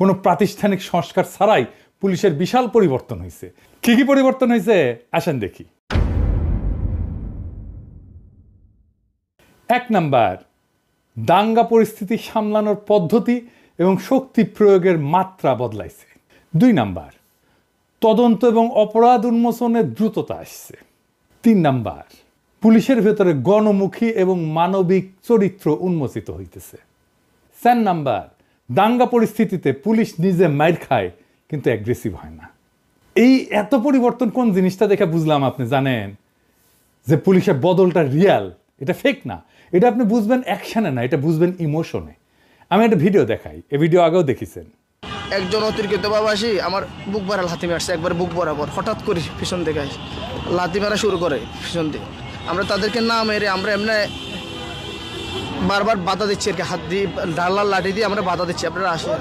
কোনো প্রাতিষ্ঠানিক সংস্কার ছাড়াই পুলিশের বিশাল পরিবর্তন হয়েছে। কি কি পরিবর্তন হয়েছে আসেন দেখি। 1 নাম্বার, দাঙ্গা পরিস্থিতি সামলানোর পদ্ধতি এবং শক্তি প্রয়োগের মাত্রা বদলাইছে। 2 নাম্বার, তদন্ত এবং অপরাধ উন্মোচনের দ্রুততা আসছে। 3 নাম্বার, পুলিশের ভেতরে গণমুখী এবং মানবিক চরিত্র উন্মোচিত হইতেছে। 4 নাম্বার, দাঙ্গা পরিস্থিতিতে পুলিশ নিজে মাইর খায় কিন্তু অ্যাগ্রেসিভ হয় না। এই এত পরিবর্তন কোন জিনিসটা দেখে বুঝলাম আপনি জানেন যে পুলিশের বদলটা রিয়াল, এটা ফেক না। এটা আপনি বুঝবেন অ্যাকশনে না, এটা বুঝবেন ইমোশনে। আমি একটা ভিডিও দেখাই, এই ভিডিও আগেও দেখেছেন। একজন অতিরিক্ত বাবাসী আমার বুক ভরা লাথি মারছে, একবার বুক বরাবর হঠাৎ করে পিছন থেকে লাথি মারা শুরু করে পিছন দিয়ে। আমরা তাদেরকে না মেরে আমরা এমনি বারবার বাধা দিচ্ছি আর কি, হাত দিয়ে ডালার লাঠি দিয়ে আমরা বাধা দিচ্ছি, আপনারা আসেন।